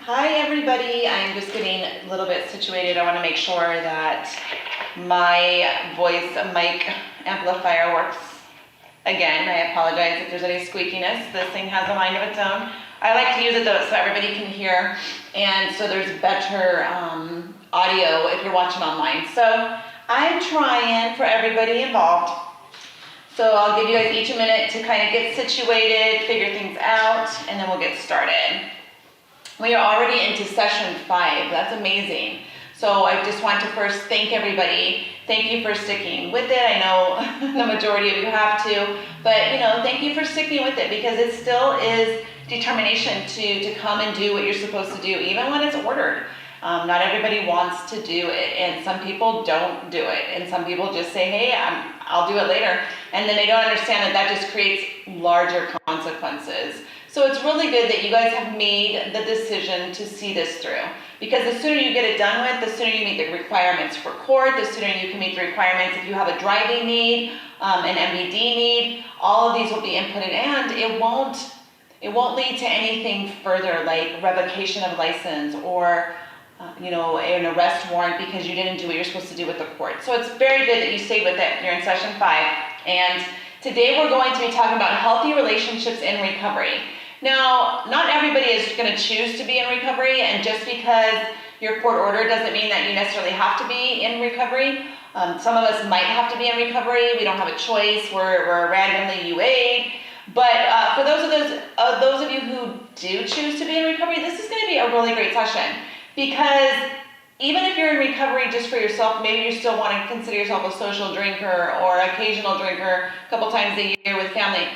Hi everybody, I'm just getting a little bit situated. I want to make sure that my voice mic amplifier works again. I apologize if there's any squeakiness. This thing has a mind of its own. I like to use it though so everybody can hear, and so there's better audio if you're watching online. So I'm trying for everybody involved. So I'll give you guys each a minute to kind of get situated, figure things out, and then we'll get started. We are already into session 5. That's amazing. So I just want to first thank everybody. Thank you for sticking with it. I know the majority of you have to, but thank you for sticking with it because it still is determination to come and do what you're supposed to do, even when it's ordered. Not everybody wants to do it, and some people don't do it, and some people just say, hey, I'll do it later, and then they don't understand that just creates larger consequences. So it's really good that you guys have made the decision to see this through, because the sooner you get it done with, the sooner you meet the requirements for court, the sooner you can meet the requirements if you have a driving need, an MVD need. All of these will be inputted, and it won't lead to anything further like revocation of license or an arrest warrant because you didn't do what you're supposed to do with the court. So it's very good that you stayed with it. You're in session 5, and today we're going to be talking about healthy relationships in recovery. Now, not everybody is going to choose to be in recovery, and just because your court order doesn't mean that you necessarily have to be in recovery. Some of us might have to be in recovery. We don't have a choice. We're randomly UA'd. But for those of you who do choose to be in recovery, this is going to be a really great session, because even if you're in recovery just for yourself, maybe you still want to consider yourself a social drinker or occasional drinker a couple times a year with family.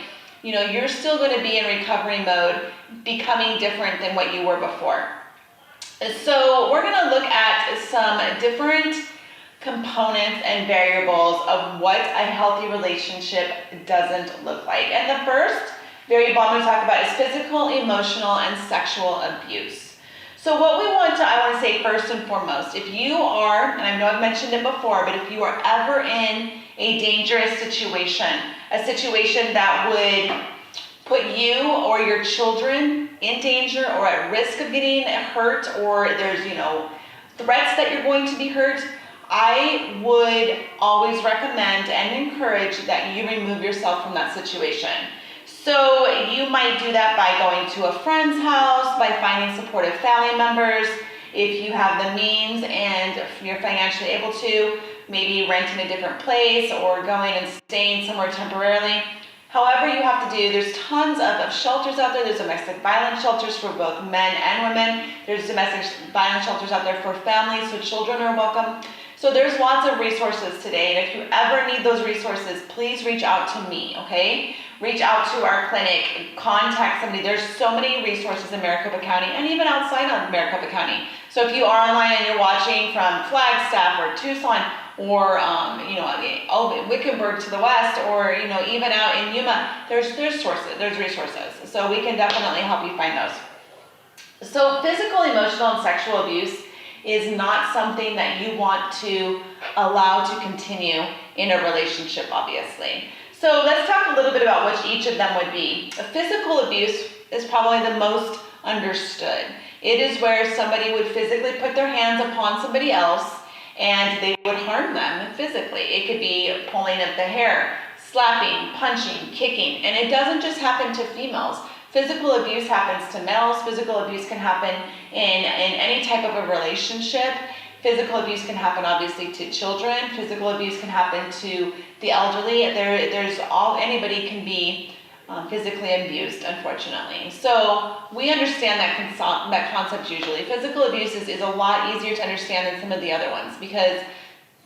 You're still going to be in recovery mode, becoming different than what you were before. So we're going to look at some different components and variables of what a healthy relationship doesn't look like. And the first variable I'm going to talk about is physical, emotional, and sexual abuse. So what I want to say first and foremost, if you are, and I know I've mentioned it before, but if you are ever in a dangerous situation, a situation that would put you or your children in danger or at risk of getting hurt, or there's, threats that you're going to be hurt, I would always recommend and encourage that you remove yourself from that situation. So you might do that by going to a friend's house, by finding supportive family members. If you have the means and you're financially able to, maybe renting a different place or going and staying somewhere temporarily. However you have to do, there's tons of shelters out there. There's domestic violence shelters for both men and women. There's domestic violence shelters out there for families, so children are welcome. So there's lots of resources today, and if you ever need those resources, please reach out to me, okay? Reach out to our clinic, contact somebody. There's so many resources in Maricopa County and even outside of Maricopa County. So if you are online and you're watching from Flagstaff or Tucson or Wickenburg to the west, or even out in Yuma, there's resources. So we can definitely help you find those. So physical, emotional, and sexual abuse is not something that you want to allow to continue in a relationship, obviously. So let's talk a little bit about what each of them would be. Physical abuse is probably the most understood. It is where somebody would physically put their hands upon somebody else and they would harm them physically. It could be pulling of the hair, slapping, punching, kicking, and it doesn't just happen to females. Physical abuse happens to males. Physical abuse can happen in any type of a relationship. Physical abuse can happen obviously to children. Physical abuse can happen to the elderly. Anybody can be physically abused, unfortunately. So we understand that concept usually. Physical abuse is a lot easier to understand than some of the other ones, because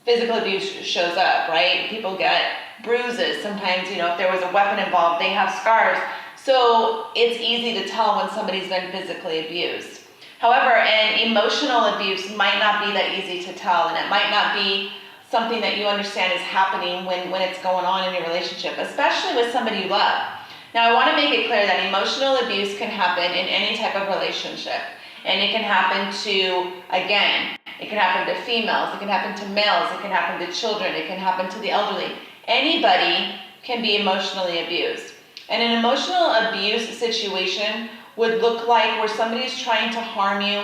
physical abuse shows up, right? People get bruises. Sometimes, if there was a weapon involved, they have scars. So it's easy to tell when somebody's been physically abused. However, an emotional abuse might not be that easy to tell, and it might not be something that you understand is happening when it's going on in your relationship, especially with somebody you love. Now, I want to make it clear that emotional abuse can happen in any type of relationship, and it can happen it can happen to females, it can happen to males, it can happen to children, it can happen to the elderly. Anybody can be emotionally abused. And an emotional abuse situation would look like where somebody's trying to harm you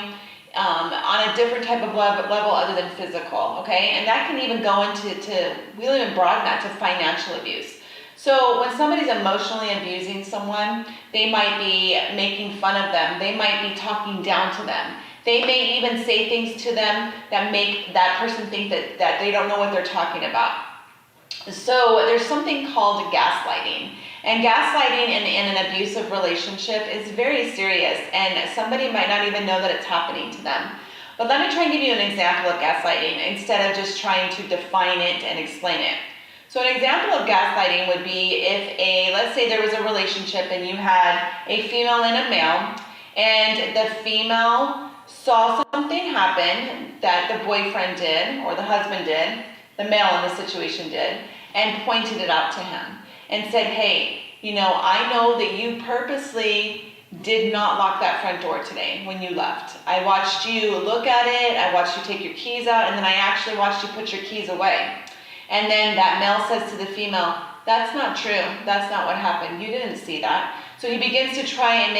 on a different type of level other than physical, okay? And that can even go into, we'll even broaden that to financial abuse. So when somebody's emotionally abusing someone, they might be making fun of them. They might be talking down to them. They may even say things to them that make that person think that they don't know what they're talking about. So there's something called gaslighting. And gaslighting in an abusive relationship is very serious, and somebody might not even know that it's happening to them. But let me try and give you an example of gaslighting instead of just trying to define it and explain it. So an example of gaslighting would be if let's say there was a relationship and you had a female and a male, and the female saw something happen that the boyfriend did or the husband did, the male in the situation did, and pointed it out to him and said, hey, I know that you purposely did not lock that front door today when you left. I watched you look at it, I watched you take your keys out, and then I actually watched you put your keys away. And then that male says to the female, that's not true, that's not what happened, you didn't see that. So he begins to try and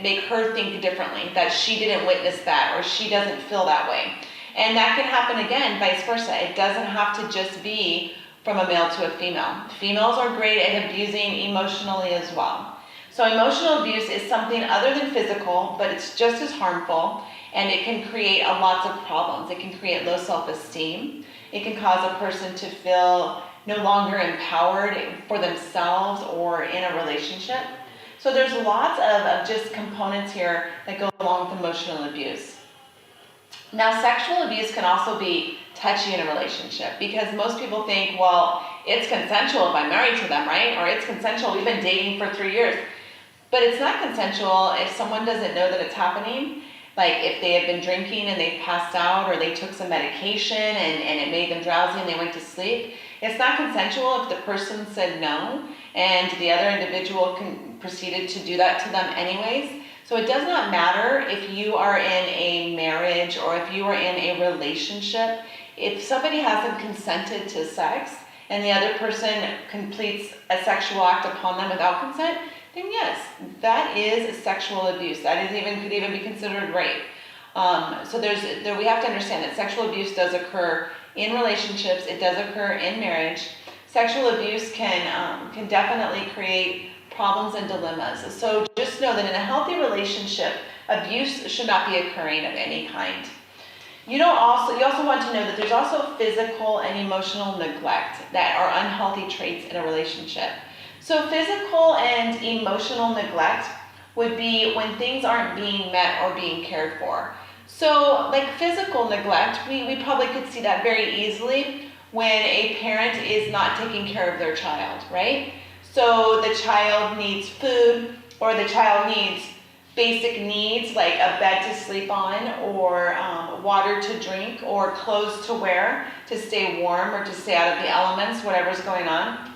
make her think differently, that she didn't witness that or she doesn't feel that way. And that can happen again, vice versa. It doesn't have to just be from a male to a female. Females are great at abusing emotionally as well. So emotional abuse is something other than physical, but it's just as harmful, and it can create lots of problems. It can create low self-esteem. It can cause a person to feel no longer empowered for themselves or in a relationship. So there's lots of just components here that go along with emotional abuse. Now, sexual abuse can also be touchy in a relationship, because most people think, well, it's consensual if I'm married to them, right? Or it's consensual, we've been dating for 3 years. But it's not consensual if someone doesn't know that it's happening. Like if they have been drinking and they passed out, or they took some medication and it made them drowsy and they went to sleep. It's not consensual if the person said no and the other individual proceeded to do that to them anyways. So it does not matter if you are in a marriage or if you are in a relationship. If somebody hasn't consented to sex and the other person completes a sexual act upon them without consent, then yes, that is sexual abuse. That could even be considered rape. So we have to understand that sexual abuse does occur in relationships. It does occur in marriage. Sexual abuse can definitely create problems and dilemmas. So just know that in a healthy relationship, abuse should not be occurring of any kind. You also want to know that there's also physical and emotional neglect that are unhealthy traits in a relationship. So physical and emotional neglect would be when things aren't being met or being cared for. So like physical neglect, we probably could see that very easily when a parent is not taking care of their child, right? So the child needs food, or the child needs basic needs like a bed to sleep on, or water to drink, or clothes to wear to stay warm or to stay out of the elements, whatever's going on.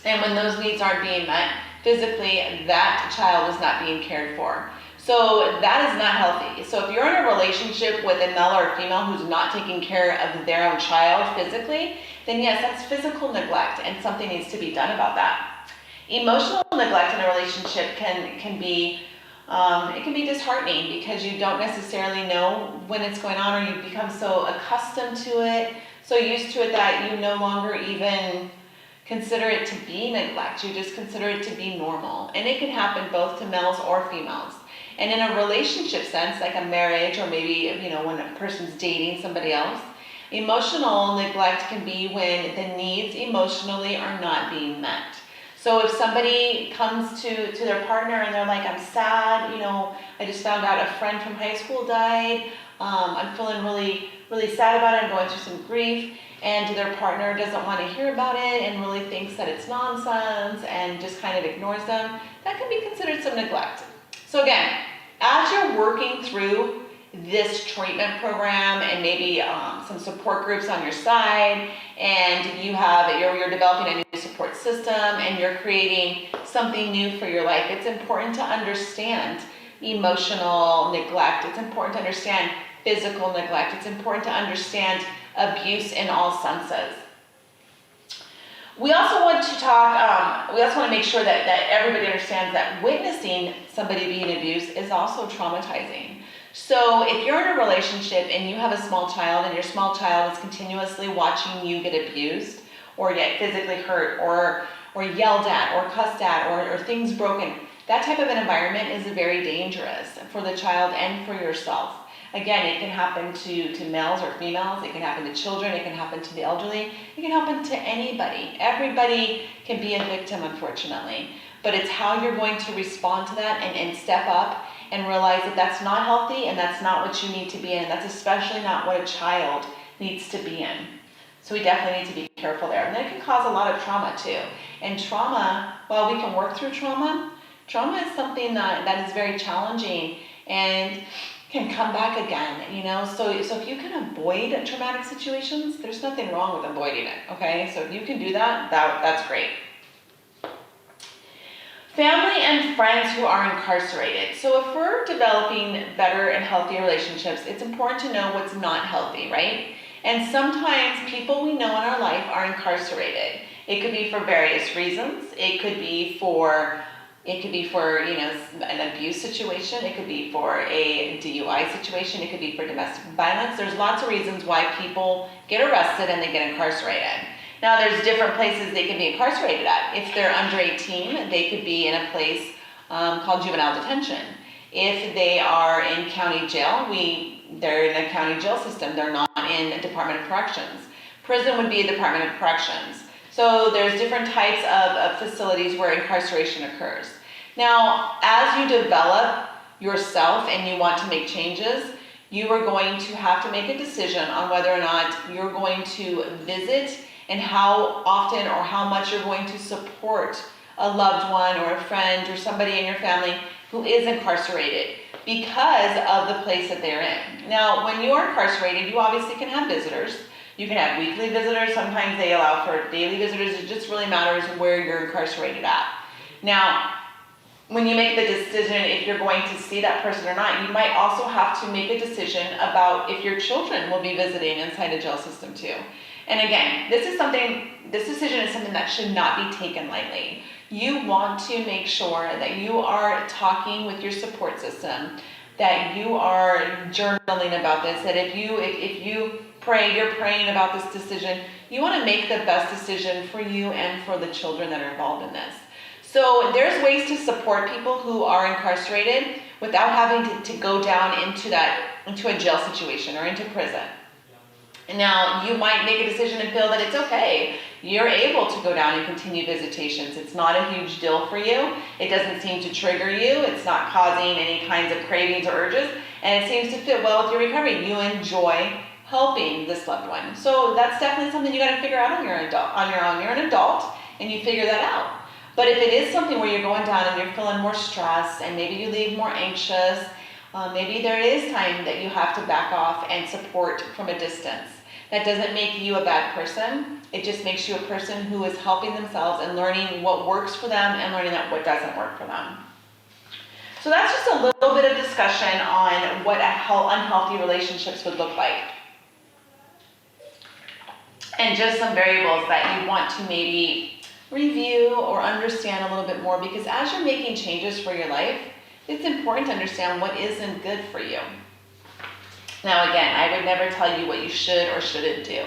And when those needs aren't being met physically, that child is not being cared for. So that is not healthy. So if you're in a relationship with a male or a female who's not taking care of their own child physically, then yes, that's physical neglect, and something needs to be done about that. Emotional neglect in a relationship can be disheartening, because you don't necessarily know when it's going on, or you become so accustomed to it, so used to it that you no longer even consider it to be neglect. You just consider it to be normal. And it can happen both to males or females. And in a relationship sense, like a marriage, or maybe when a person's dating somebody else, emotional neglect can be when the needs emotionally are not being met. So if somebody comes to their partner and they're like, I'm sad, I just found out a friend from high school died, I'm feeling really, really sad about it, I'm going through some grief, and their partner doesn't want to hear about it and really thinks that it's nonsense and just kind of ignores them, that can be considered some neglect. So again, as you're working through this treatment program, and maybe some support groups on your side, and you're developing a new support system, and you're creating something new for your life, it's important to understand emotional neglect. It's important to understand physical neglect. It's important to understand abuse in all senses. We also want to talk, we also want to make sure that everybody understands that witnessing somebody being abused is also traumatizing. So if you're in a relationship and you have a small child and your small child is continuously watching you get abused or get physically hurt or yelled at or cussed at or things broken, that type of an environment is very dangerous for the child and for yourself. Again, it can happen to males or females, it can happen to children, it can happen to the elderly, it can happen to anybody. Everybody can be a victim, unfortunately. But it's how you're going to respond to that and step up and realize that that's not healthy and that's not what you need to be in. And that's especially not what a child needs to be in. So we definitely need to be careful there. And that can cause a lot of trauma too. And trauma, while we can work through trauma, trauma is something that is very challenging and can come back again, you know? So if you can avoid traumatic situations, there's nothing wrong with avoiding it, okay? So if you can do that, that's great. Family and friends who are incarcerated. So if we're developing better and healthier relationships, it's important to know what's not healthy, right? And sometimes people we know in our life are incarcerated. It could be for various reasons. It could be for an abuse situation. It could be for a DUI situation. It could be for domestic violence. There's lots of reasons why people get arrested and they get incarcerated. Now, there's different places they can be incarcerated at. If they're under 18, they could be in a place called juvenile detention. If they are in county jail, they're in a county jail system. They're not in a Department of Corrections. Prison would be a Department of Corrections. So there's different types of facilities where incarceration occurs. Now, as you develop yourself and you want to make changes, you are going to have to make a decision on whether or not you're going to visit and how often or how much you're going to support a loved one or a friend or somebody in your family who is incarcerated because of the place that they're in. Now, when you're incarcerated, you obviously can have visitors. You can have weekly visitors. Sometimes they allow for daily visitors. It just really matters where you're incarcerated at. Now, when you make the decision if you're going to see that person or not, you might also have to make a decision about if your children will be visiting inside a jail system too. And again, this decision is something that should not be taken lightly. You want to make sure that you are talking with your support system, that you are journaling about this, that if you pray, you're praying about this decision. You want to make the best decision for you and for the children that are involved in this. So there's ways to support people who are incarcerated without having to go down into a jail situation or into prison. Now, you might make a decision and feel that it's okay. You're able to go down and continue visitations. It's not a huge deal for you. It doesn't seem to trigger you. It's not causing any kinds of cravings or urges. And it seems to fit well with your recovery. You enjoy helping this loved one. So that's definitely something you got to figure out on your own. You're an adult and you figure that out. But if it is something where you're going down and you're feeling more stressed and maybe you leave more anxious, maybe there is time that you have to back off and support from a distance. That doesn't make you a bad person. It just makes you a person who is helping themselves and learning what works for them and learning that what doesn't work for them. So that's just a little bit of discussion on what unhealthy relationships would look like. And just some variables that you want to maybe review or understand a little bit more, because as you're making changes for your life, it's important to understand what isn't good for you. Now again, I would never tell you what you should or shouldn't do,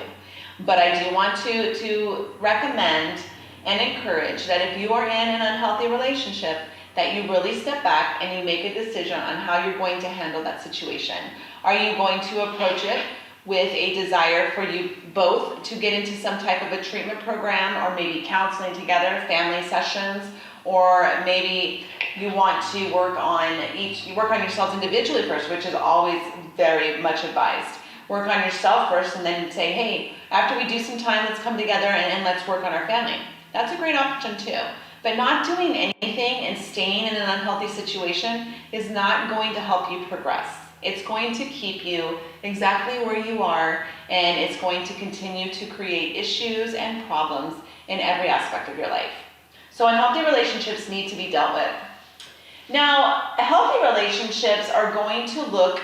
but I do want to recommend and encourage that if you are in an unhealthy relationship, that you really step back and you make a decision on how you're going to handle that situation. Are you going to approach it with a desire for you both to get into some type of a treatment program, or maybe counseling together, family sessions, or maybe you want to work on yourselves individually first, which is always very much advised. Work on yourself first and then say, hey, after we do some time, let's come together and let's work on our family. That's a great option too. But not doing anything and staying in an unhealthy situation is not going to help you progress. It's going to keep you exactly where you are, and it's going to continue to create issues and problems in every aspect of your life. So unhealthy relationships need to be dealt with. Now, healthy relationships are going to look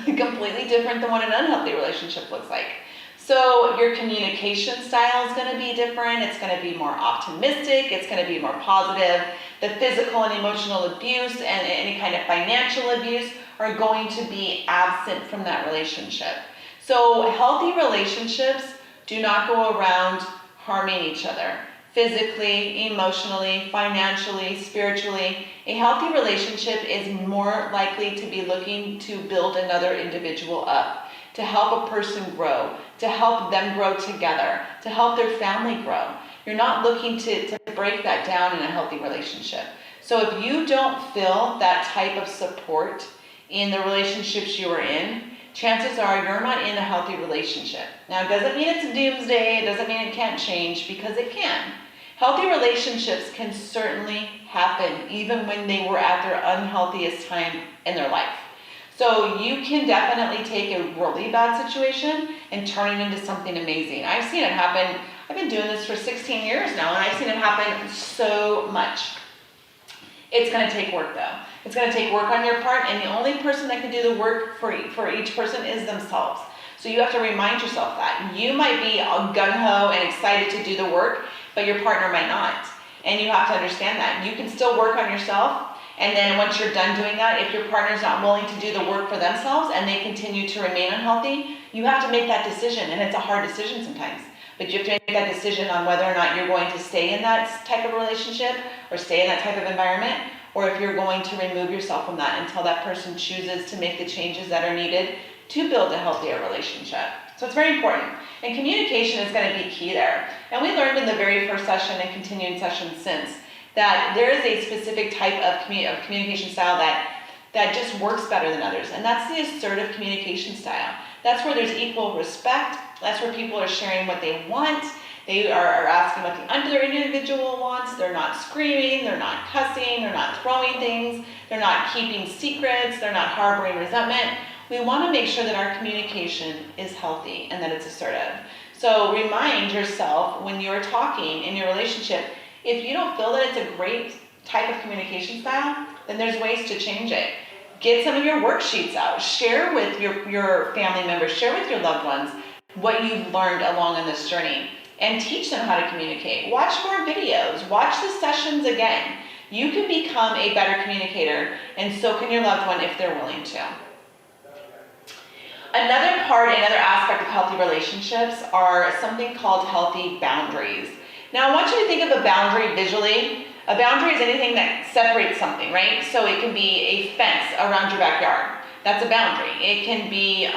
completely different than what an unhealthy relationship looks like. So your communication style is going to be different. It's going to be more optimistic. It's going to be more positive. The physical and emotional abuse and any kind of financial abuse are going to be absent from that relationship. So healthy relationships do not go around harming each other. Physically, emotionally, financially, spiritually. A healthy relationship is more likely to be looking to build another individual up, to help a person grow, to help them grow together, to help their family grow. You're not looking to break that down in a healthy relationship. So if you don't feel that type of support in the relationships you are in, chances are you're not in a healthy relationship. Now, it doesn't mean it's doomsday. It doesn't mean it can't change, because it can. Healthy relationships can certainly happen even when they were at their unhealthiest time in their life. So you can definitely take a really bad situation and turn it into something amazing. I've seen it happen. I've been doing this for 16 years now, and I've seen it happen so much. It's going to take work, though. It's going to take work on your part, and the only person that can do the work for each person is themselves. So you have to remind yourself that. You might be gung-ho and excited to do the work, but your partner might not. And you have to understand that. You can still work on yourself, and then once you're done doing that, if your partner's not willing to do the work for themselves and they continue to remain unhealthy, you have to make that decision, and it's a hard decision sometimes. But you have to make that decision on whether or not you're going to stay in that type of relationship or stay in that type of environment, or if you're going to remove yourself from that until that person chooses to make the changes that are needed to build a healthier relationship. So it's very important. And communication is going to be key there. And we learned in the very first session and continuing sessions since that there is a specific type of communication style that just works better than others. And that's the assertive communication style. That's where there's equal respect. That's where people are sharing what they want. They are asking what the other individual wants. They're not screaming. They're not cussing. They're not throwing things. They're not keeping secrets. They're not harboring resentment. We want to make sure that our communication is healthy and that it's assertive. So remind yourself when you're talking in your relationship, if you don't feel that it's a great type of communication style, then there's ways to change it. Get some of your worksheets out. Share with your family members, share with your loved ones what you've learned along on this journey, and teach them how to communicate. Watch more videos. Watch the sessions again. You can become a better communicator, and so can your loved one if they're willing to. Another aspect of healthy relationships are something called healthy boundaries. Now, I want you to think of a boundary visually. A boundary is anything that separates something, right? So it can be a fence around your backyard. That's a boundary. It can be,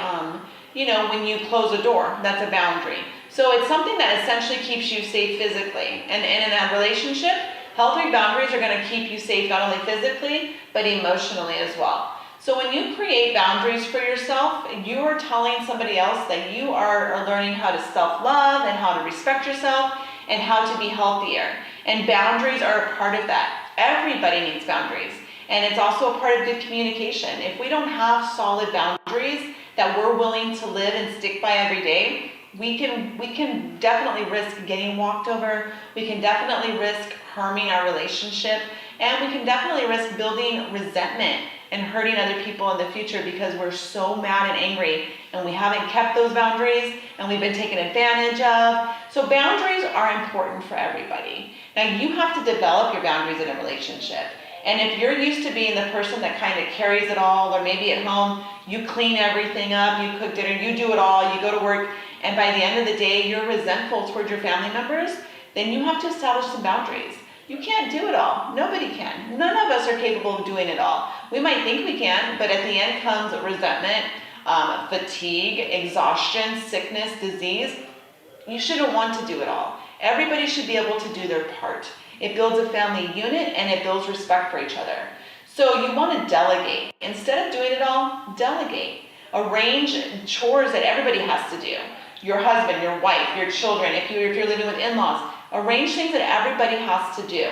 when you close a door, that's a boundary. So it's something that essentially keeps you safe physically. And in a relationship, healthy boundaries are going to keep you safe not only physically, but emotionally as well. So when you create boundaries for yourself, you are telling somebody else that you are learning how to self-love and how to respect yourself and how to be healthier. And boundaries are a part of that. Everybody needs boundaries. And it's also a part of good communication. If we don't have solid boundaries that we're willing to live and stick by every day, we can definitely risk getting walked over. We can definitely risk harming our relationship. And we can definitely risk building resentment and hurting other people in the future because we're so mad and angry and we haven't kept those boundaries and we've been taken advantage of. So boundaries are important for everybody. Now you have to develop your boundaries in a relationship. And if you're used to being the person that kind of carries it all, or maybe at home, you clean everything up, you cook dinner, you do it all, you go to work, and by the end of the day, you're resentful towards your family members, then you have to establish some boundaries. You can't do it all. Nobody can. None of us are capable of doing it all. We might think we can, but at the end comes resentment, fatigue, exhaustion, sickness, disease. You shouldn't want to do it all. Everybody should be able to do their part. It builds a family unit and it builds respect for each other. So you want to delegate. Instead of doing it all, delegate. Arrange chores that everybody has to do. Your husband, your wife, your children, if you're living with in-laws, arrange things that everybody has to do.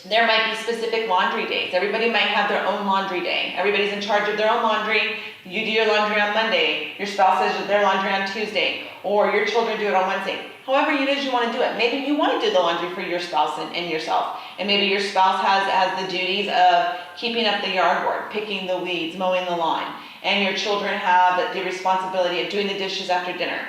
There might be specific laundry days. Everybody might have their own laundry day. Everybody's in charge of their own laundry. You do your laundry on Monday. Your spouse does their laundry on Tuesday. Or your children do it on Wednesday. However it is you want to do it. Maybe you want to do the laundry for your spouse and yourself. And maybe your spouse has the duties of keeping up the yard work, picking the weeds, mowing the lawn. And your children have the responsibility of doing the dishes after dinner.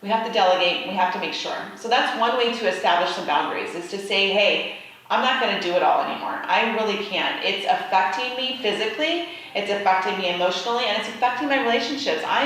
We have to delegate, we have to make sure. So that's one way to establish some boundaries, is to say, hey, I'm not gonna do it all anymore. I really can't. It's affecting me physically, it's affecting me emotionally, and it's affecting my relationships. I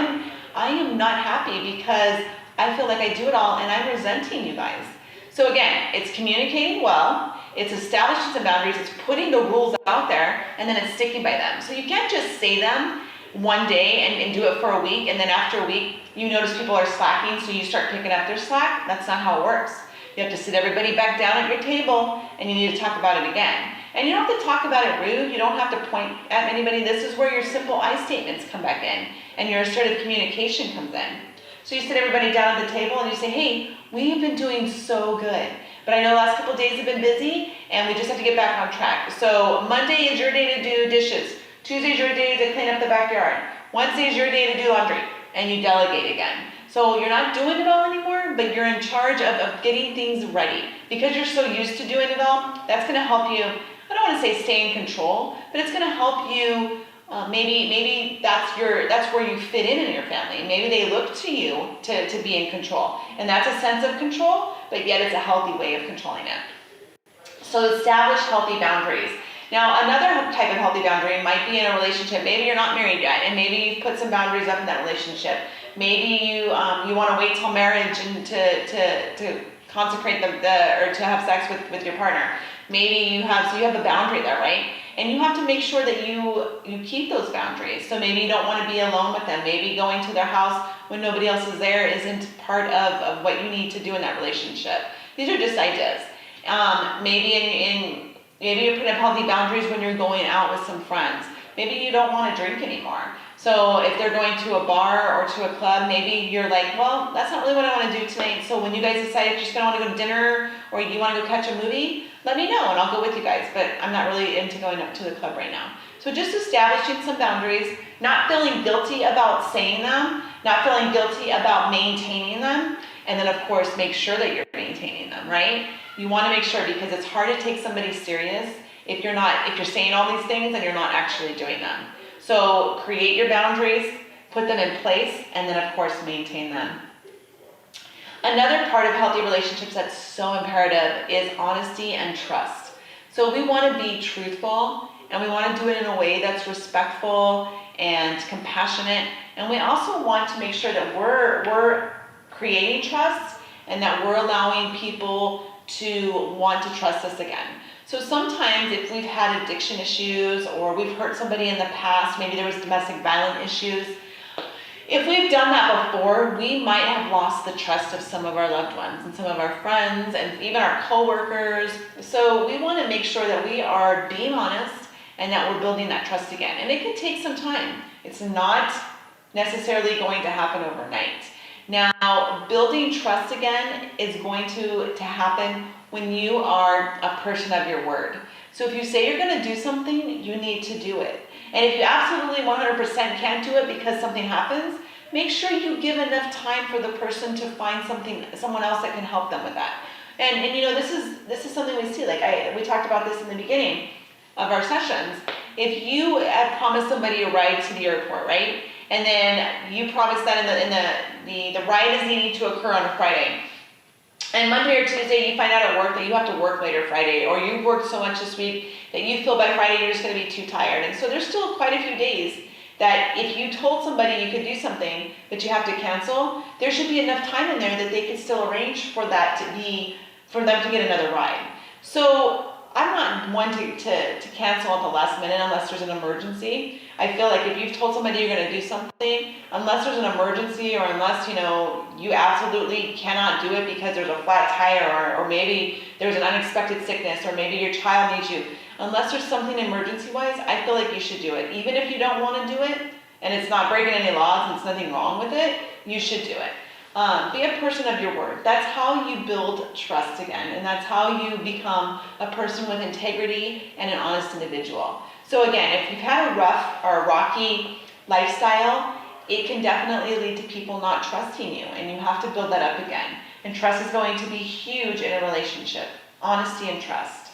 am not happy because I feel like I do it all and I'm resenting you guys. So again, it's communicating well, it's establishing some boundaries, it's putting the rules out there, and then it's sticking by them. So you can't just say them one day and do it for a week, and then after a week, you notice people are slacking, so you start picking up their slack. That's not how it works. You have to sit everybody back down at your table, and you need to talk about it again. And you don't have to talk about it rude, you don't have to point at anybody. This is where your simple I statements come back in, and your assertive communication comes in. So you sit everybody down at the table and you say, hey, we've been doing so good, but I know the last couple of days have been busy, and we just have to get back on track. So Monday is your day to do dishes. Tuesday is your day to clean up the backyard. Wednesday is your day to do laundry, and you delegate again. So you're not doing it all anymore, but you're in charge of getting things ready. Because you're so used to doing it all, that's gonna help you, I don't wanna say stay in control, but it's gonna help you, maybe that's where you fit in your family. Maybe they look to you to be in control. And that's a sense of control, but yet it's a healthy way of controlling it. So establish healthy boundaries. Now, another type of healthy boundary might be in a relationship. Maybe you're not married yet, and maybe you've put some boundaries up in that relationship. Maybe you want to wait till marriage and to consecrate or to have sex with your partner. Maybe you have a boundary there, right? And you have to make sure that you keep those boundaries. So maybe you don't want to be alone with them. Maybe going to their house when nobody else is there isn't part of what you need to do in that relationship. These are just ideas. Maybe you're putting up healthy boundaries when you're going out with some friends. Maybe you don't want to drink anymore. So if they're going to a bar or to a club, maybe you're like, well, that's not really what I want to do tonight. So when you guys decide you're just going to want to go to dinner or you want to go catch a movie, let me know and I'll go with you guys. But I'm not really into going up to the club right now. So just establishing some boundaries, not feeling guilty about saying them, not feeling guilty about maintaining them, and then of course make sure that you're maintaining them, right? You want to make sure, because it's hard to take somebody serious if you're saying all these things and you're not actually doing them. So create your boundaries, put them in place, and then of course maintain them. Another part of healthy relationships that's so imperative is honesty and trust. So we want to be truthful, and we want to do it in a way that's respectful and compassionate, and we also want to make sure that we're creating trust and that we're allowing people to want to trust us again. So sometimes if we've had addiction issues or we've hurt somebody in the past, maybe there was domestic violence issues, if we've done that before, we might have lost the trust of some of our loved ones and some of our friends and even our coworkers. So we want to make sure that we are being honest and that we're building that trust again. And it can take some time. It's not necessarily going to happen overnight. Now, building trust again is going to happen when you are a person of your word. So if you say you're going to do something, you need to do it. And if you absolutely 100% can't do it because something happens, make sure you give enough time for the person to find someone else that can help them with that. And you know, this is something we see. Like we talked about this in the beginning of our sessions. If you had promised somebody a ride to the airport, right? And then you promised that the ride is needing to occur on a Friday. And Monday or Tuesday you find out at work that you have to work later Friday, or you've worked so much this week that you feel by Friday you're just going to be too tired. And so there's still quite a few days that if you told somebody you could do something but you have to cancel, there should be enough time in there that they could still arrange for that for them to get another ride. So I'm not one to cancel at the last minute unless there's an emergency. I feel like if you've told somebody you're going to do something, unless there's an emergency or unless you absolutely cannot do it because there's a flat tire or maybe there's an unexpected sickness or maybe your child needs you, unless there's something emergency-wise, I feel like you should do it. Even if you don't want to do it and it's not breaking any laws and there's nothing wrong with it, you should do it. Be a person of your word. That's how you build trust again, and that's how you become a person with integrity and an honest individual. So again, if you've had a rough or a rocky lifestyle, it can definitely lead to people not trusting you, and you have to build that up again. And trust is going to be huge in a relationship, honesty and trust.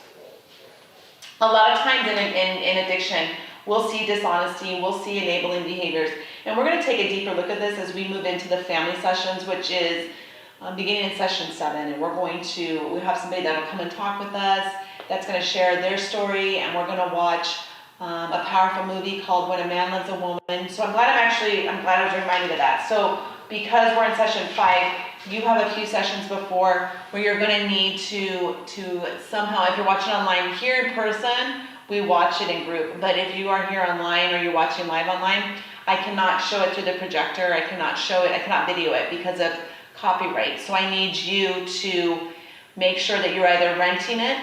A lot of times in addiction, We'll see dishonesty, we'll see enabling behaviors. And we're gonna take a deeper look at this as we move into the family sessions, which is beginning in session 7. And we have somebody that'll come and talk with us, that's gonna share their story, and we're gonna watch a powerful movie called When a Man Loves a Woman. So I'm glad I was reminded of that. So because we're in session 5, you have a few sessions before where you're gonna need to somehow, if you're watching online, here in person, we watch it in group. But if you are here online or you're watching live online, I cannot show it through the projector, I cannot video it because of copyright. So I need you to make sure that you're either renting it,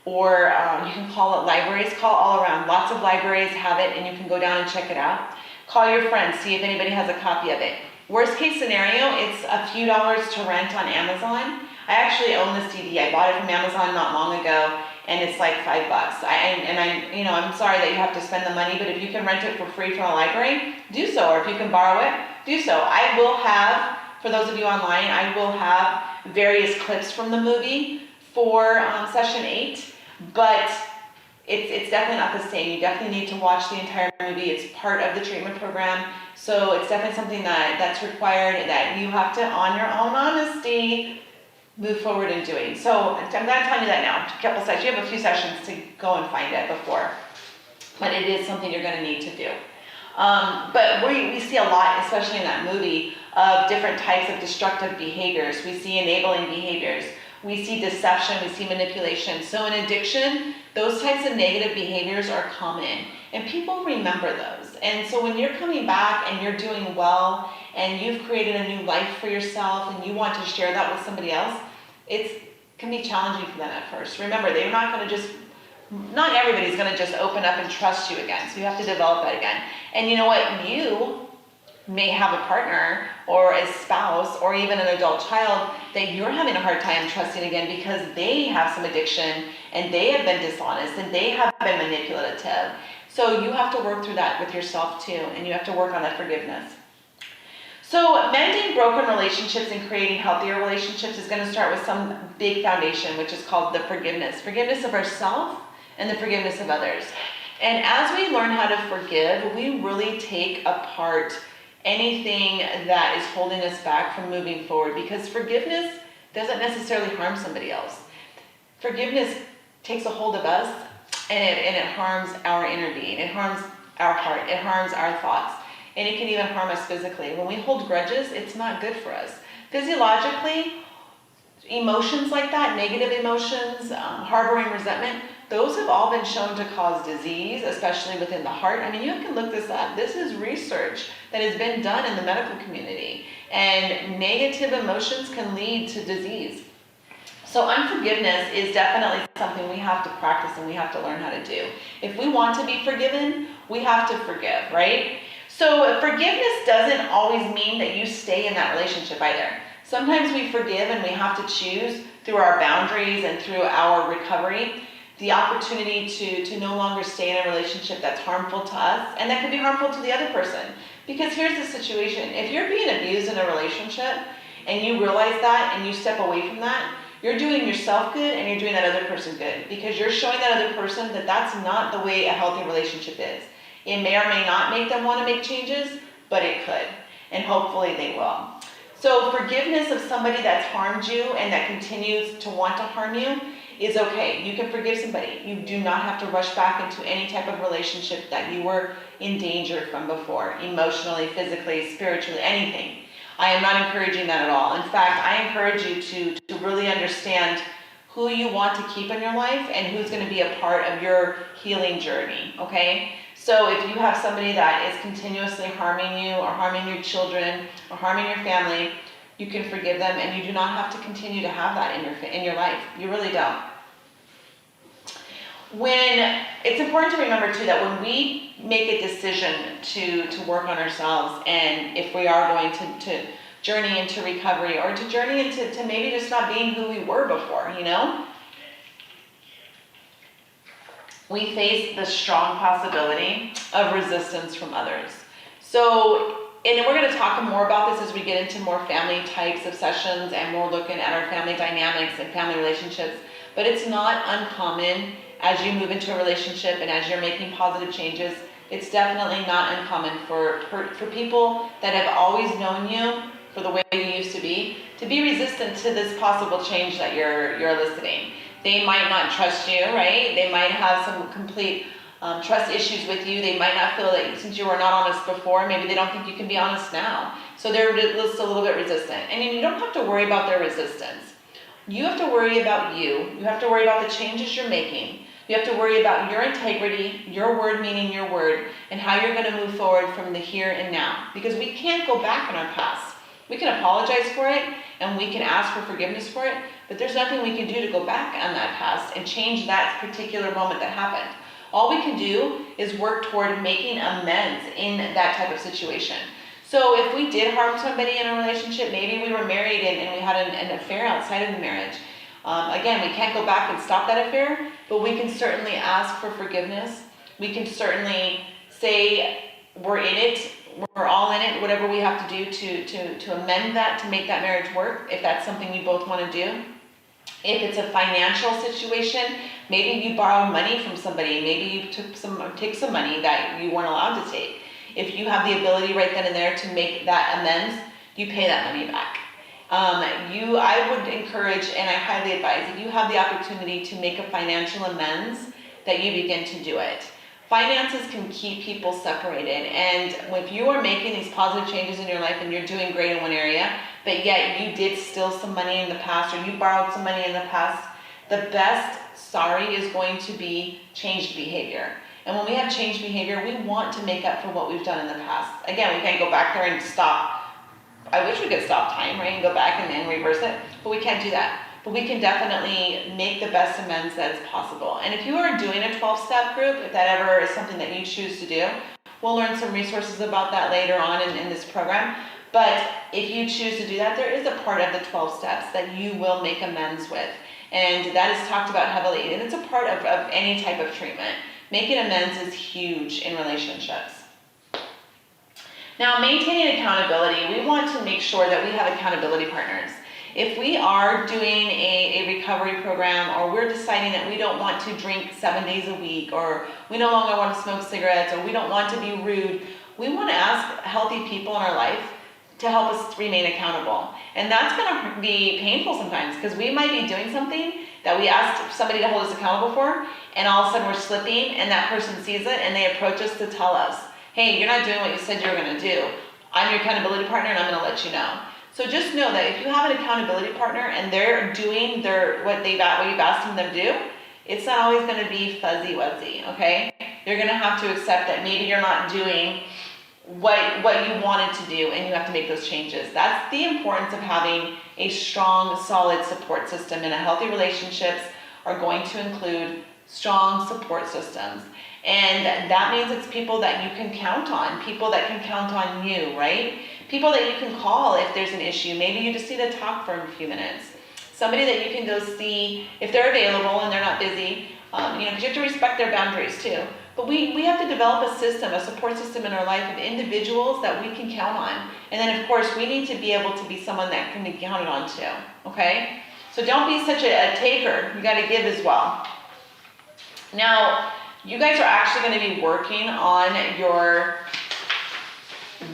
or you can call it libraries, call all around. Lots of libraries have it and you can go down and check it out. Call your friends, see if anybody has a copy of it. Worst case scenario, it's a few dollars to rent on Amazon. I actually own the CD. I bought it from Amazon not long ago and it's like $5. I'm sorry that you have to spend the money, but if you can rent it for free from a library, do so. Or if you can borrow it, do so. I will have, for those of you online, I will have various clips from the movie for session 8. But it's definitely not the same. You definitely need to watch the entire movie. It's part of the treatment program. So it's definitely something that's required, that you have to, on your own honesty, move forward in doing. So I'm not telling you that now. A couple sessions. You have a few sessions to go and find it before. But it is something you're going to need to do. But we see a lot, especially in that movie, of different types of destructive behaviors. We see enabling behaviors. We see deception, we see manipulation. So in addiction, those types of negative behaviors are common, and people remember those. And so when you're coming back and you're doing well, and you've created a new life for yourself, and you want to share that with somebody else, it can be challenging for them at first. Remember, not everybody's gonna just open up and trust you again, so you have to develop that again. And you know what, you may have a partner or a spouse or even an adult child that you're having a hard time trusting again because they have some addiction and they have been dishonest and they have been manipulative. So you have to work through that with yourself too, and you have to work on that forgiveness. So mending broken relationships and creating healthier relationships is going to start with some big foundation, which is called the forgiveness. Forgiveness of ourselves and the forgiveness of others. And as we learn how to forgive, we really take apart anything that is holding us back from moving forward, because forgiveness doesn't necessarily harm somebody else. Forgiveness takes a hold of us and it harms our inner being. It harms our heart. It harms our thoughts. And it can even harm us physically. When we hold grudges, it's not good for us. Physiologically, emotions like that, negative emotions, harboring resentment, those have all been shown to cause disease, especially within the heart. I mean, you can look this up. This is research that has been done in the medical community. And negative emotions can lead to disease. So unforgiveness is definitely something we have to practice and we have to learn how to do. If we want to be forgiven, we have to forgive, right? So forgiveness doesn't always mean that you stay in that relationship either. Sometimes we forgive and we have to choose through our boundaries and through our recovery the opportunity to no longer stay in a relationship that's harmful to us and that could be harmful to the other person. Because here's the situation. If you're being abused in a relationship and you realize that and you step away from that, you're doing yourself good and you're doing that other person good, because you're showing that other person that that's not the way a healthy relationship is. It may or may not make them want to make changes, but it could, and hopefully they will. So forgiveness of somebody that's harmed you and that continues to want to harm you is okay. You can forgive somebody. You do not have to rush back into any type of relationship that you were in danger from before, emotionally, physically, spiritually, anything. I am not encouraging that at all. In fact, I encourage you to really understand who you want to keep in your life and who's going to be a part of your healing journey, okay? So if you have somebody that is continuously harming you or harming your children or harming your family, you can forgive them, and you do not have to continue to have that in your life. You really don't. It's important to remember too that when we make a decision to work on ourselves, and if we are going to journey into recovery or to journey into maybe just not being who we were before, we face the strong possibility of resistance from others. And we're going to talk more about this as we get into more family types of sessions and more looking at our family dynamics and family relationships. But it's not uncommon as you move into a relationship and as you're making positive changes It's definitely not uncommon for people that have always known you for the way you used to be resistant to this possible change that you're eliciting. They might not trust you, right? They might have some complete trust issues with you. They might not feel that since you were not honest before, maybe they don't think you can be honest now. So they're just a little bit resistant. And you don't have to worry about their resistance. You have to worry about you. You have to worry about the changes you're making. You have to worry about your integrity, your word meaning your word, and how you're going to move forward from the here and now. Because we can't go back in our past. We can apologize for it, and we can ask for forgiveness for it, but there's nothing we can do to go back on that past and change that particular moment that happened. All we can do is work toward making amends in that type of situation. So if we did harm somebody in a relationship, maybe we were married and we had an affair outside of the marriage. Again, we can't go back and stop that affair, but we can certainly ask for forgiveness. We can certainly say we're in it, we're all in it, whatever we have to do to amend that, to make that marriage work, if that's something we both want to do. If it's a financial situation, maybe you borrowed money from somebody, maybe you take some money that you weren't allowed to take. If you have the ability right then and there to make that amends, you pay that money back. I would encourage, and I highly advise, if you have the opportunity to make a financial amends, that you begin to do it. Finances can keep people separated, and if you are making these positive changes in your life and you're doing great in one area, but yet you did steal some money in the past or you borrowed some money in the past, the best sorry is going to be changed behavior. And when we have changed behavior, we want to make up for what we've done in the past. Again, we can't go back there and stop. I wish we could stop time, right, and go back and reverse it, but we can't do that. But we can definitely make the best amends that is possible. And if you are doing a 12-step group, if that ever is something that you choose to do, we'll learn some resources about that later on in this program. But if you choose to do that, there is a part of the 12 steps that you will make amends with. And that is talked about heavily, and it's a part of any type of treatment. Making amends is huge in relationships. Now, maintaining accountability, we want to make sure that we have accountability partners. If we are doing a recovery program, or we're deciding that we don't want to drink 7 days a week, or we no longer want to smoke cigarettes, or we don't want to be rude, we want to ask healthy people in our life to help us remain accountable. And that's going to be painful sometimes, because we might be doing something that we asked somebody to hold us accountable for, and all of a sudden we're slipping, and that person sees it, and they approach us to tell us, hey, you're not doing what you said you were going to do. I'm your accountability partner, and I'm going to let you know. So just know that if you have an accountability partner and they're doing what you've asked them to do, it's not always going to be fuzzy-wuzzy, okay? You're going to have to accept that maybe you're not doing what you wanted to do, and you have to make those changes. That's the importance of having a strong, solid support system. And healthy relationships are going to include strong support systems. And that means it's people that you can count on, people that can count on you, right? People that you can call if there's an issue. Maybe you just need to talk for a few minutes. Somebody that you can go see if they're available and they're not busy, because you have to respect their boundaries too. But we have to develop a system, a support system in our life of individuals that we can count on. And then of course we need to be able to be someone that can be counted on too, okay? So don't be such a taker, you gotta give as well. Now, you guys are actually gonna be working on your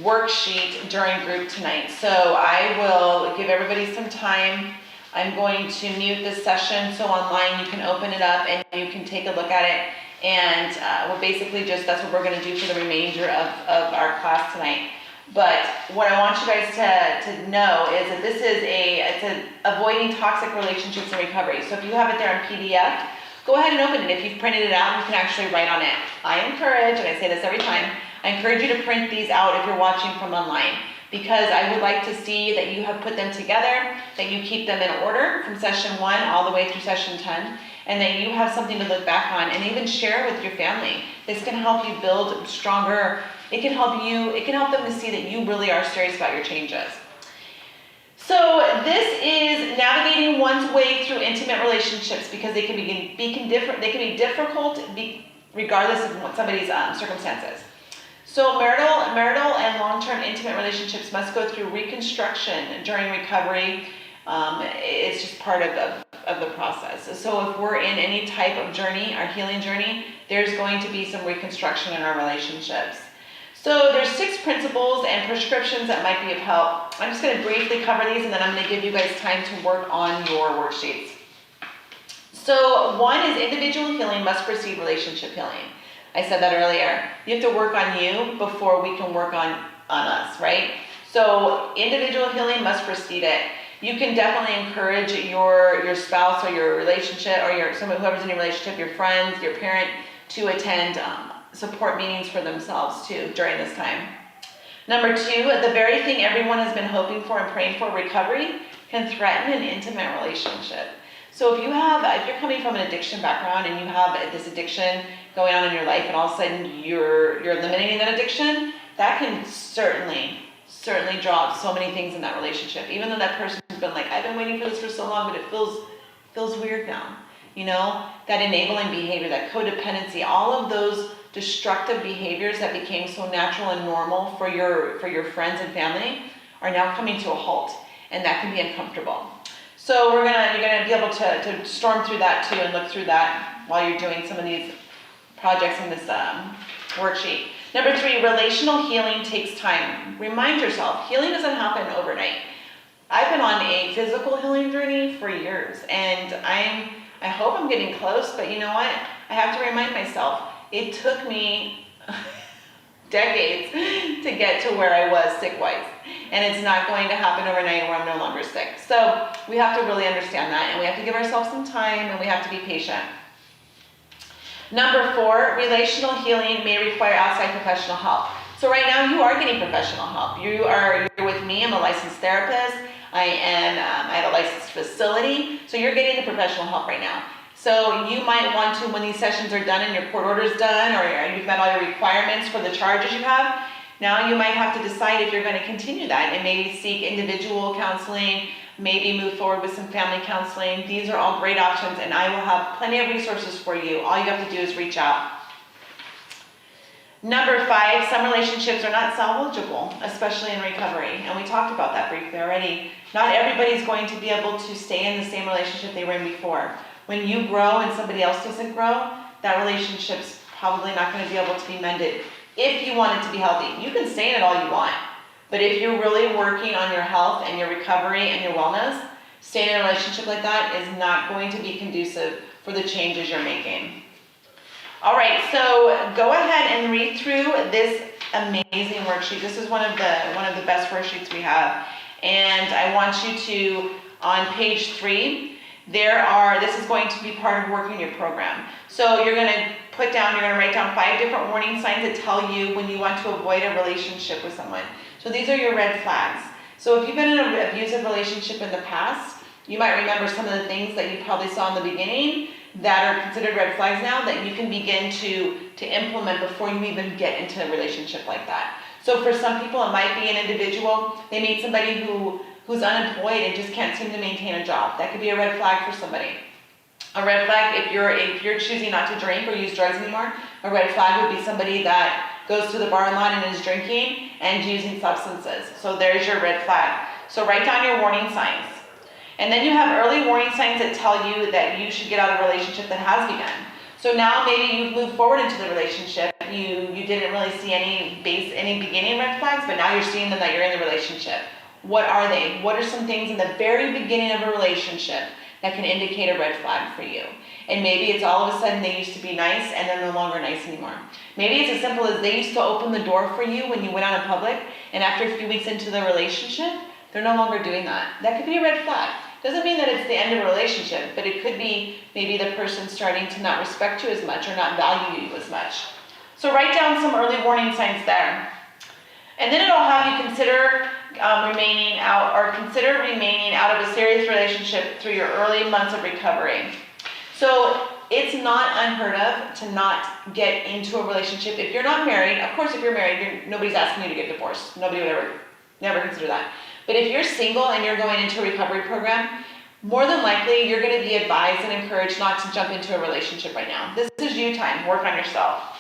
worksheet during group tonight. So I will give everybody some time. I'm going to mute this session, so online you can open it up and you can take a look at it. And we're basically that's what we're going to do for the remainder of our class tonight. But what I want you guys to know is that this is it's avoiding toxic relationships and recovery. So if you have it there in PDF, go ahead and open it. If you've printed it out, you can actually write on it. I encourage, and I say this every time, I encourage you to print these out if you're watching from online, because I would like to see that you have put them together, that you keep them in order from session 1 all the way through session 10, and that you have something to look back on and even share with your family. This can help you build stronger. It can help them to see that you really are serious about your changes. So this is navigating one's way through intimate relationships, because they can be difficult regardless of what somebody's circumstances. So marital and long-term intimate relationships must go through reconstruction during recovery. It's just part of of the process. So if we're in any type of journey, our healing journey, there's going to be some reconstruction in our relationships. So there's 6 principles and prescriptions that might be of help. I'm just going to briefly cover these, and then I'm going to give you guys time to work on your worksheets. So 1 is individual healing must precede relationship healing. I said that earlier. You have to work on you before we can work on us, right? So individual healing must precede it. You can definitely encourage your spouse or your relationship or whoever's in your relationship, your friends, your parent, to attend support meetings for themselves too during this time. Number 2, the very thing everyone has been hoping for and praying for, recovery, can threaten an intimate relationship. So if you're coming from an addiction background and you have this addiction going on in your life, and all of a sudden you're eliminating that addiction, that can certainly drop so many things in that relationship. Even though that person's been like, I've been waiting for this for so long, but it feels weird now. You know, that enabling behavior, that codependency, all of those destructive behaviors that became so natural and normal for your friends and family are now coming to a halt, and that can be uncomfortable. So you're gonna be able to storm through that too and look through that while you're doing some of these projects in this worksheet. Number 3, relational healing takes time. Remind yourself, healing doesn't happen overnight. I've been on a physical healing journey for years, and I hope I'm getting close, but you know what? I have to remind myself, it took me decades to get to where I was sick-wise. And it's not going to happen overnight where I'm no longer sick. So we have to really understand that, and we have to give ourselves some time, and we have to be patient. Number 4, relational healing may require outside professional help. So right now you are getting professional help. You're with me. I'm a licensed therapist. I have a licensed facility. So you're getting the professional help right now. So you might want to, when these sessions are done and your court order is done, or you've met all your requirements for the charges you have, now you might have to decide if you're going to continue that and maybe seek individual counseling, maybe move forward with some family counseling. These are all great options, and I will have plenty of resources for you. All you have to do is reach out. Number 5, some relationships are not salvageable, especially in recovery. And we talked about that briefly already. Not everybody's going to be able to stay in the same relationship they were in before. When you grow and somebody else doesn't grow, that relationship's probably not going to be able to be mended. If you want it to be healthy, you can stay in it all you want. But if you're really working on your health and your recovery and your wellness, staying in a relationship like that is not going to be conducive for the changes you're making. All right, so go ahead and read through this amazing worksheet. This is one of the best worksheets we have. And I want you to, on page 3, this is going to be part of working your program. So you're going to write down 5 different warning signs that tell you when you want to avoid a relationship with someone. So these are your red flags. So if you've been in an abusive relationship in the past, you might remember some of the things that you probably saw in the beginning that are considered red flags now that you can begin to implement before you even get into a relationship like that. So for some people, it might be an individual, they meet somebody who's unemployed and just can't seem to maintain a job. That could be a red flag for somebody. A red flag, if you're choosing not to drink or use drugs anymore, a red flag would be somebody that goes to the bar a lot and is drinking and using substances. So there's your red flag. So write down your warning signs. And then you have early warning signs that tell you that you should get out of a relationship that has begun. So now maybe you've moved forward into the relationship. You didn't really see any beginning red flags, but now you're seeing them that you're in the relationship. What are they? What are some things in the very beginning of a relationship that can indicate a red flag for you? And maybe it's all of a sudden they used to be nice and they're no longer nice anymore. Maybe it's as simple as they used to open the door for you when you went out in public, and after a few weeks into the relationship, they're no longer doing that. That could be a red flag. Doesn't mean that it's the end of a relationship, but it could be maybe the person starting to not respect you as much or not value you as much. So write down some early warning signs there. And then it'll have you consider remaining out of a serious relationship through your early months of recovery. So it's not unheard of to not get into a relationship. If you're not married, of course if you're married, nobody's asking you to get divorced. Nobody would never consider that. But if you're single and you're going into a recovery program, more than likely you're going to be advised and encouraged not to jump into a relationship right now. This is you time. Work on yourself.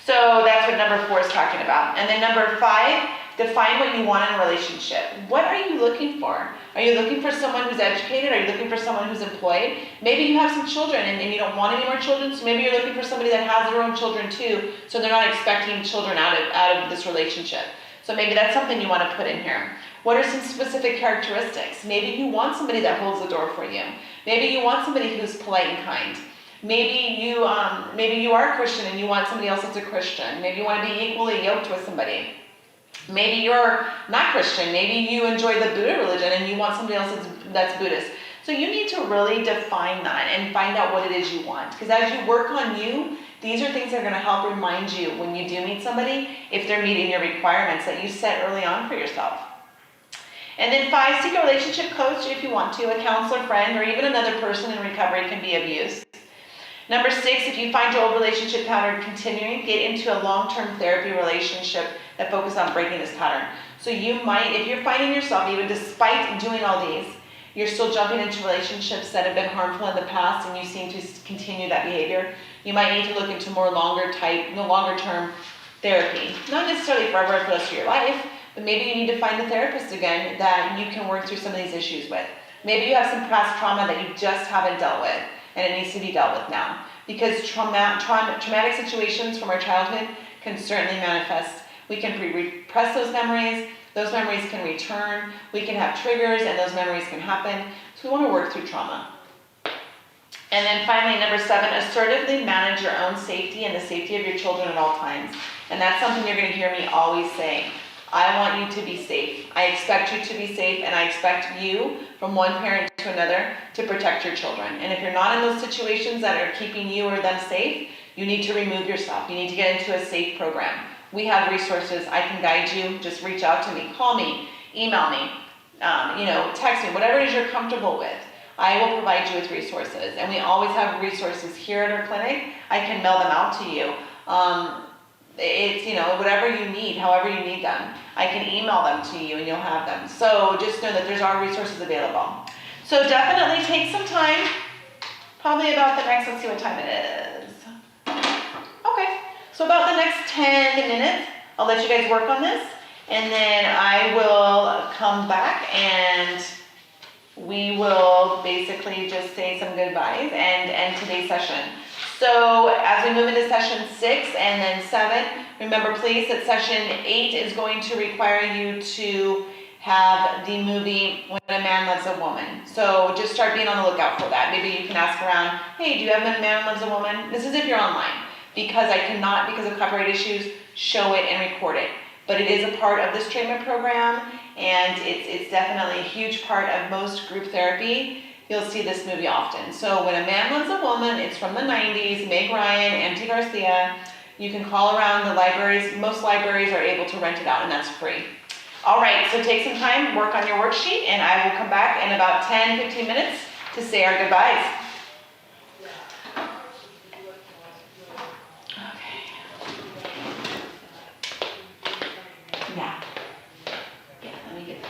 So that's what number 4 is talking about. And then number 5, define what you want in a relationship. What are you looking for? Are you looking for someone who's educated? Are you looking for someone who's employed? Maybe you have some children and you don't want any more children, so maybe you're looking for somebody that has their own children too, so they're not expecting children out of this relationship. So maybe that's something you want to put in here. What are some specific characteristics? Maybe you want somebody that holds the door for you. Maybe you want somebody who's polite and kind. Maybe you are Christian and you want somebody else that's a Christian. Maybe you want to be equally yoked with somebody. Maybe you're not Christian. Maybe you enjoy the Buddha religion and you want somebody else that's Buddhist. So you need to really define that and find out what it is you want. Because as you work on you, these are things that are going to help remind you when you do meet somebody, if they're meeting your requirements that you set early on for yourself. And then 5, seek a relationship coach if you want to, a counselor, friend, or even another person in recovery can be of use. Number 6, if you find your old relationship pattern continuing, get into a long-term therapy relationship that focuses on breaking this pattern. So you might, if you're finding yourself, even despite doing all these, you're still jumping into relationships that have been harmful in the past and you seem to continue that behavior, you might need to look into more longer-term therapy. Not necessarily forever for the rest of your life, but maybe you need to find a therapist again that you can work through some of these issues with. Maybe you have some past trauma that you just haven't dealt with, and it needs to be dealt with now. Because traumatic situations from our childhood can certainly manifest. We can repress those memories can return, we can have triggers, and those memories can happen. So we want to work through trauma. And then finally, number 7, assertively manage your own safety and the safety of your children at all times. And that's something you're going to hear me always say. I want you to be safe. I expect you to be safe, and I expect you, from one parent to another, to protect your children. And if you're not in those situations that are keeping you or them safe, you need to remove yourself. You need to get into a safe program. We have resources. I can guide you. Just reach out to me. Call me. Email me. Text me. Whatever it is you're comfortable with. I will provide you with resources. And we always have resources here at our clinic. I can mail them out to you. It's, whatever you need, however you need them. I can email them to you and you'll have them. So just know that there's our resources available. So definitely take some time. Probably about the next, let's see what time it is. Okay, so about the next 10 minutes, I'll let you guys work on this. And then I will come back and we will basically just say some goodbyes and end today's session. So as we move into session 6 and then 7, remember please that session 8 is going to require you to have the movie When a Man Loves a Woman. So just start being on the lookout for that. Maybe you can ask around, hey, do you have When a Man Loves a Woman? This is if you're online, because I cannot, because of copyright issues, show it and record it. But it is a part of this treatment program, and it's definitely a huge part of most group therapy. You'll see this movie often. So When a Man Loves a Woman, it's from the 90s, Meg Ryan, M.T. Garcia. You can call around the libraries. Most libraries are able to rent it out, and that's free. All right, so take some time, work on your worksheet, and I will come back in about 10, 15 minutes to say our goodbyes. Yeah. Yeah, let me get that.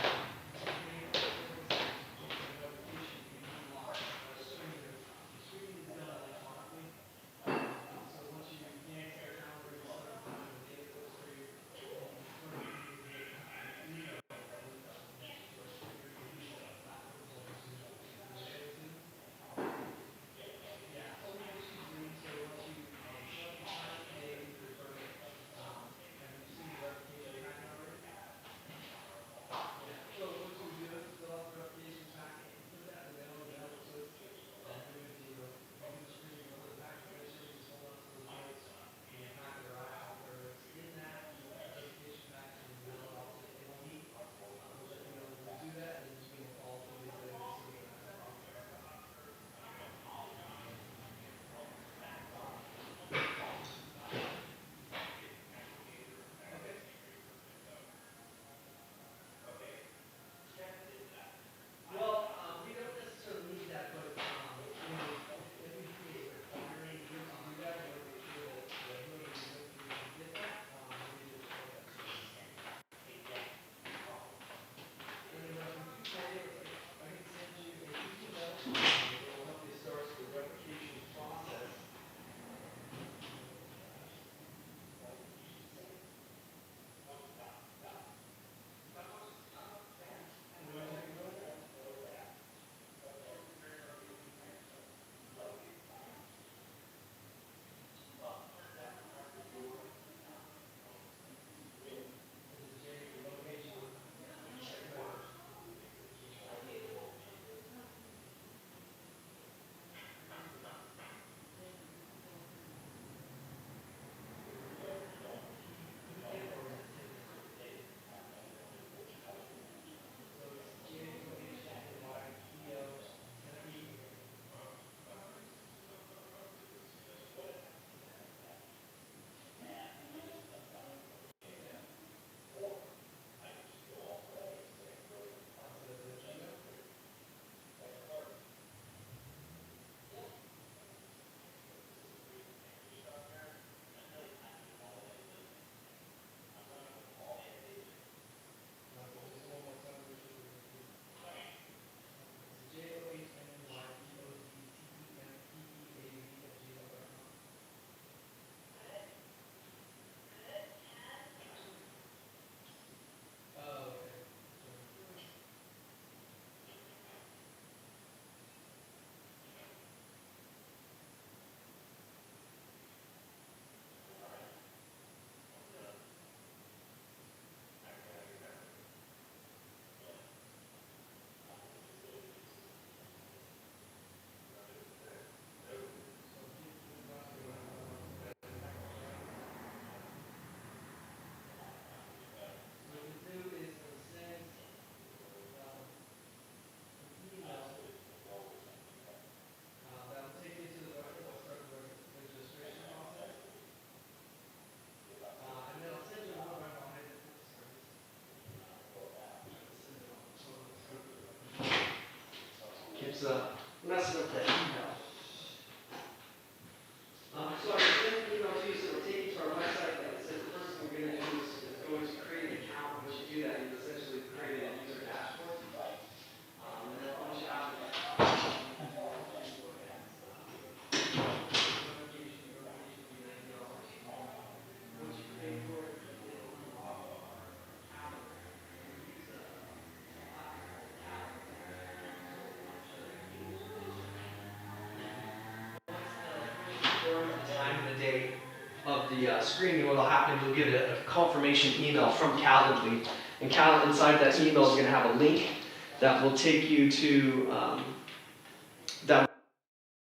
messing up that email. So I sent an email to you, so it'll take you to our website. Like I said, the first thing we're going to do is go to create an account. Once you do that, you essentially create a user dashboard. And then once you have once you pay for it, the time and the date of the screening, what will happen, you'll get a confirmation email from Calendly. And inside that email is going to have a link that will take you to